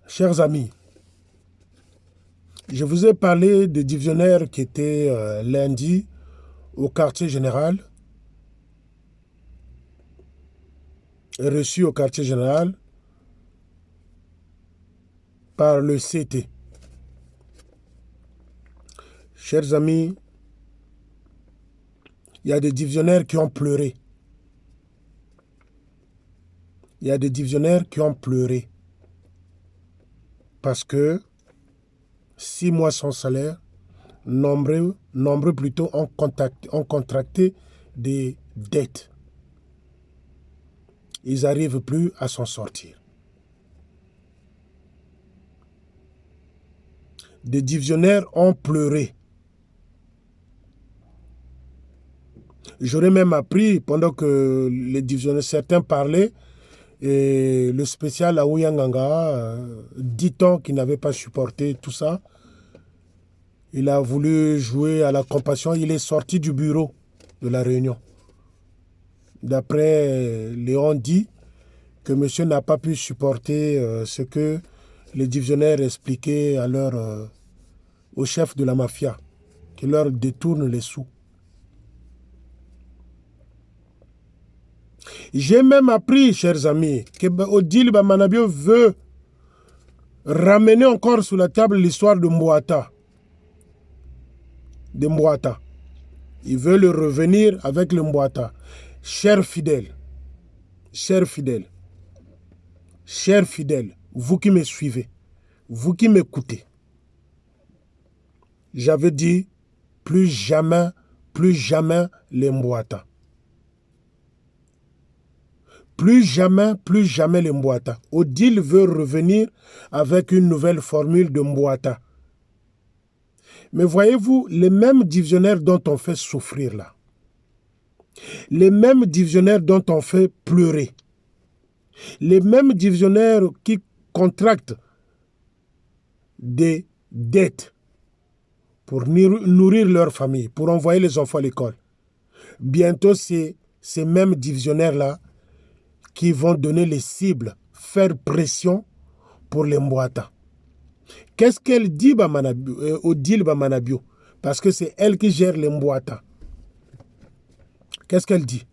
Chers amis, je vous ai parlé des divisionnaires qui étaient lundi au quartier général, reçus au quartier général par le CT. Chers amis, il y a des divisionnaires qui ont pleuré. Il y a des divisionnaires qui ont pleuré parce que 6 mois sans salaire, nombreux plutôt ont contracté des dettes. Ils n'arrivent plus à s'en sortir. Des divisionnaires ont pleuré. J'aurais même appris, pendant que les divisionnaires, certains parlaient, et le spécial à Ouyanganga, 10 ans qu'il n'avait pas supporté tout ça, il a voulu jouer à la compassion, il est sorti du bureau de la réunion. D'après Léon dit que monsieur n'a pas pu supporter ce que les divisionnaires expliquaient à au chef de la mafia, qui leur détourne les sous. J'ai même appris, chers amis, que Odile Bamanabio veut ramener encore sur la table l'histoire de Mbouata. Il veut le revenir avec le Mbouata. Chers fidèles, vous qui me suivez, vous qui m'écoutez, j'avais dit plus jamais les Mbouata. Plus jamais les Mbouata. Odile veut revenir avec une nouvelle formule de Mbouata. Mais voyez-vous, les mêmes divisionnaires dont on fait souffrir là, les mêmes divisionnaires dont on fait pleurer, les mêmes divisionnaires qui contractent des dettes pour nourrir leur famille, pour envoyer les enfants à l'école, bientôt c'est ces mêmes divisionnaires-là qui vont donner les cibles, faire pression pour les Mbouata. Qu'est-ce qu'elle dit, Odile Bamanabio? Parce que c'est elle qui gère les Mbouata. Qu'est-ce qu'elle dit?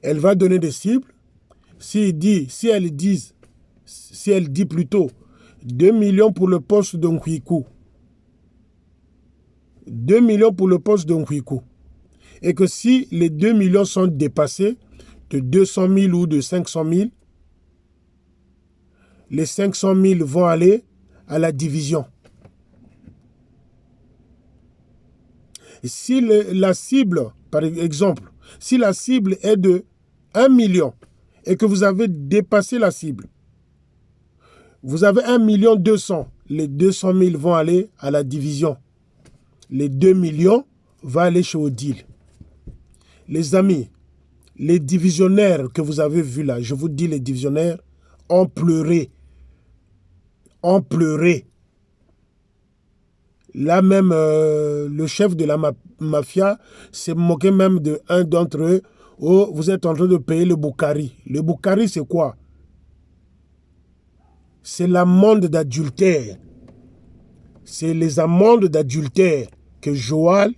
Elle va donner des cibles. Si elle dit plutôt 2 millions pour le poste de Nkwiku, 2 millions pour le poste de Nkwiku, et que si les 2 millions sont dépassés, de 200 000 ou de 500 000, les 500 000 vont aller à la division. Et si la cible, par exemple, si la cible est de 1 million et que vous avez dépassé la cible, vous avez 1 200 000, les 200 000 vont aller à la division. Les 2 millions vont aller chez Odile. Les amis, les divisionnaires que vous avez vus là, je vous dis, les divisionnaires ont pleuré. Ont pleuré. Là même, le chef de la mafia s'est moqué même de un d'entre eux. Oh, vous êtes en train de payer le Boukari. Le Boukari, c'est quoi? C'est l'amende d'adultère. C'est les amendes d'adultère que Joal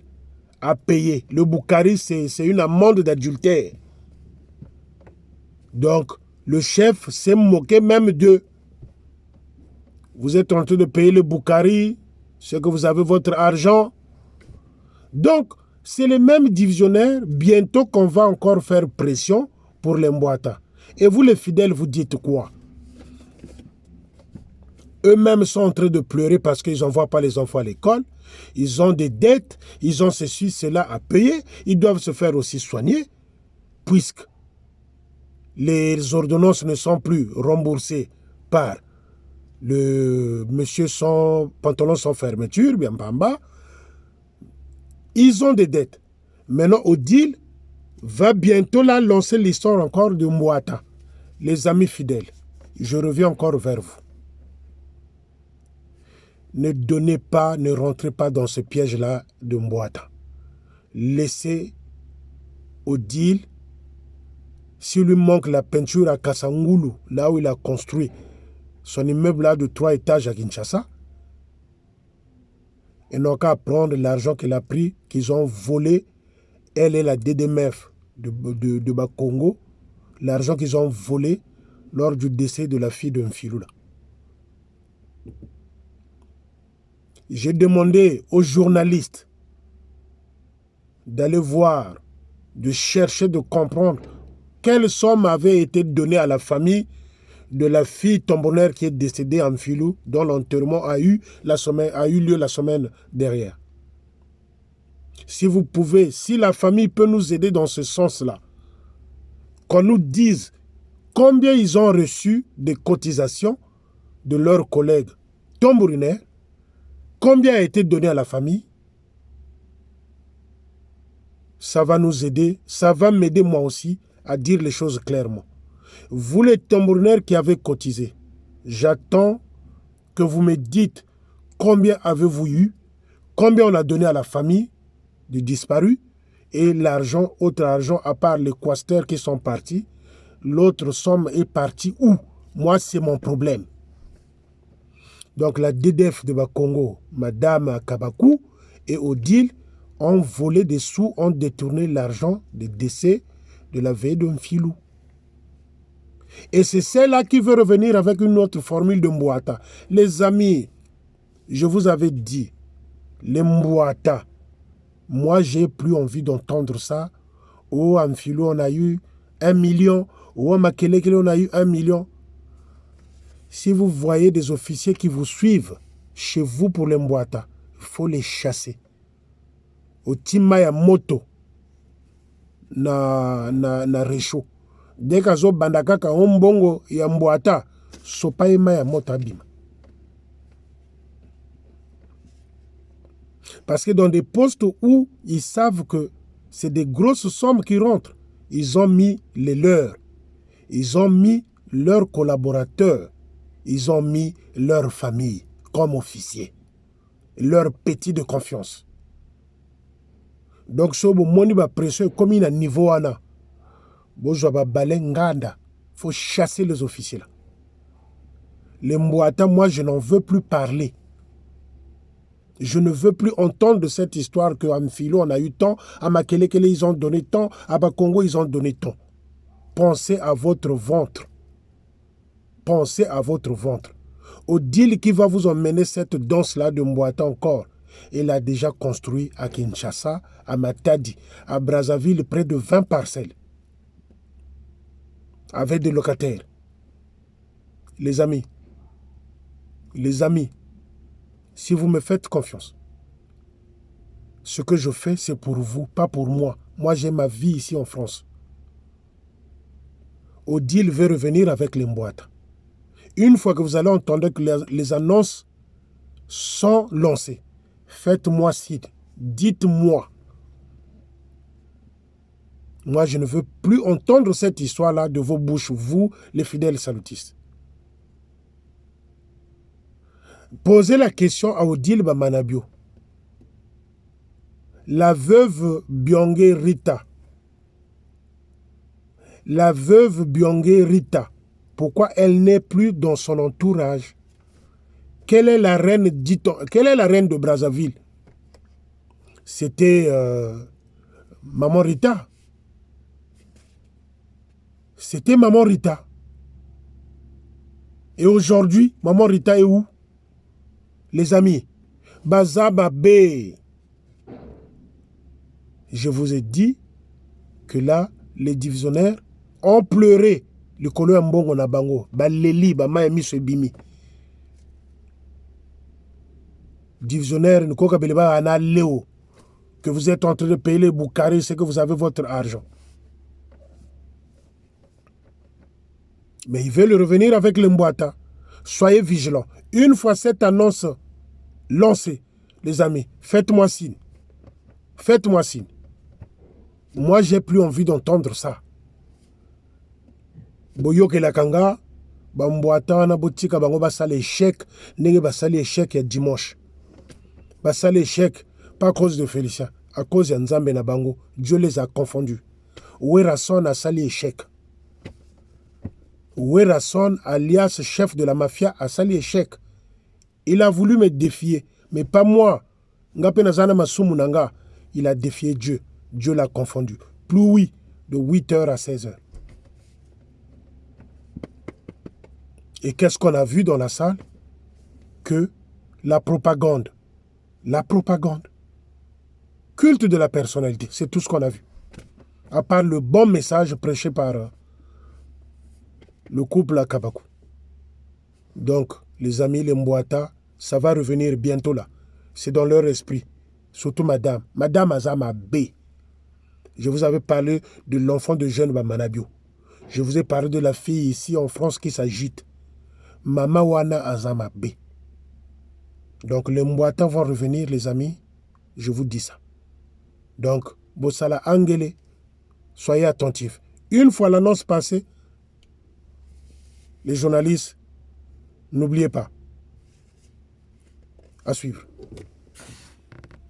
a payé. Le Boukari, c'est une amende d'adultère. Donc, le chef s'est moqué même d'eux. Vous êtes en train de payer le Boukari, ce que vous avez votre argent. Donc, c'est les mêmes divisionnaires, bientôt qu'on va encore faire pression pour les Mbouata. Et vous les fidèles, vous dites quoi? Eux-mêmes sont en train de pleurer parce qu'ils n'envoient pas les enfants à l'école. Ils ont des dettes, ils ont ceci, cela à payer. Ils doivent se faire aussi soigner, puisque les ordonnances ne sont plus remboursées par le monsieur sans pantalon sans fermeture, bien bamba. Ils ont des dettes. Maintenant, Odile va bientôt là lancer l'histoire encore de Mbouata. Les amis fidèles, je reviens encore vers vous. Ne donnez pas, ne rentrez pas dans ce piège-là de Mbouata. Laissez Odile, s'il lui manque la peinture à Kassangoulou, là où il a construit son immeuble là de 3 étages à Kinshasa. Ils n'ont qu'à prendre l'argent qu'elle a pris, qu'ils ont volé, elle et la DDMF de Bakongo, l'argent qu'ils ont volé lors du décès de la fille de Mfilou là. J'ai demandé aux journalistes d'aller voir, de chercher, de comprendre quelle somme avait été donnée à la famille de la fille tombonnaire qui est décédée en Mfilou, dont l'enterrement a eu lieu la semaine dernière. Si vous pouvez, si la famille peut nous aider dans ce sens-là, qu'on nous dise combien ils ont reçu des cotisations de leurs collègues tambourinaires, combien a été donné à la famille, ça va nous aider, ça va m'aider moi aussi à dire les choses clairement. Vous les tambourinaires qui avez cotisé, j'attends que vous me dites combien avez-vous eu, combien on a donné à la famille du disparu, et l'argent, autre argent, à part les quasters qui sont partis, l'autre somme est partie où? Moi, c'est mon problème. Donc la DDF de Bakongo, Madame Kabakou et Odile ont volé des sous, ont détourné l'argent des décès de la veille de Mfilou. Et c'est celle-là qui veut revenir avec une autre formule de Mbouata. Les amis, je vous avais dit, les Mbouata, moi j'ai plus envie d'entendre ça. Oh, à Mfilou, on a eu 1 million. Oh, à Makelekele, on a eu 1 million. Si vous voyez des officiers qui vous suivent chez vous pour les Mbouata, il faut les chasser. Au Timaya Moto, na Recho. Dès que zo bandakaka ombongo ya Mbouata, sopaima ya moto abima. Parce que dans des postes où ils savent que c'est des grosses sommes qui rentrent, ils ont mis les leurs. Ils ont mis leurs collaborateurs. Ils ont mis leur famille comme officiers. Leurs petits de confiance. Donc, si vous avez une pression comme il y a un niveau, il faut chasser les officiers là. Les Mbouata, moi, je n'en veux plus parler. Je ne veux plus entendre de cette histoire qu'à Mfilou, on a eu tant, à Makelekele, ils ont donné tant, à Bakongo, ils ont donné tant. Pensez à votre ventre. Pensez à votre ventre. Odile qui va vous emmener cette danse-là de Mbouata encore, il a déjà construit à Kinshasa, à Matadi, à Brazzaville, près de 20 parcelles. Avec des locataires. Les amis, si vous me faites confiance, ce que je fais, c'est pour vous, pas pour moi. Moi, j'ai ma vie ici en France. Odile veut revenir avec les Mbouata. Une fois que vous allez entendre que les annonces sont lancées, faites-moi signe, dites-moi. Moi, je ne veux plus entendre cette histoire-là de vos bouches, vous, les fidèles salutistes. Posez la question à Odile Bamanabio. La veuve Byongé Rita. La veuve Byongé Rita. Pourquoi elle n'est plus dans son entourage? Quelle est la reine, dit-on, quelle est la reine de Brazzaville? C'était Maman Rita. C'était Maman Rita. Et aujourd'hui, Maman Rita est où? Les amis, Bazababé. Je vous ai dit que là, les divisionnaires ont pleuré le colo Mbongo na bango, baleli, ba maemi se bimi. Divisionnaire, Nkoka Beleba ana Léo, que vous êtes en train de payer les Boukari, c'est que vous avez votre argent. Mais ils veulent revenir avec le Mbouata. Soyez vigilants. Une fois cette annonce lancée, les amis, faites-moi signe. Faites-moi signe. Moi, j'ai plus envie d'entendre ça. Boyoke la kanga, Mbouata na botika bango basale échec, nenge basale échec ya dimanche. Basale échec, pas à cause de Félicien, à cause de Nzambe na bango. Dieu les a confondus. Ouerason a sali échec. Werrason, alias chef de la mafia, a sali échec. Il a voulu me défier, mais pas moi. Il a défié Dieu. Dieu l'a confondu. Pluie de 8h à 16h. Et qu'est-ce qu'on a vu dans la salle? Que la propagande. La propagande. Culte de la personnalité. C'est tout ce qu'on a vu. À part le bon message prêché par le couple à Kabakou. Donc, les amis, les Mbouata, ça va revenir bientôt là. C'est dans leur esprit. Surtout madame. Madame Azama B. Je vous avais parlé de l'enfant de jeune Manabio. Je vous ai parlé de la fille ici en France qui s'agite. Mama Wana Azama B. Donc, les Mbouata vont revenir, les amis. Je vous dis ça. Donc, Bossala Angele, soyez attentifs. Une fois l'annonce passée, les journalistes, n'oubliez pas. À suivre.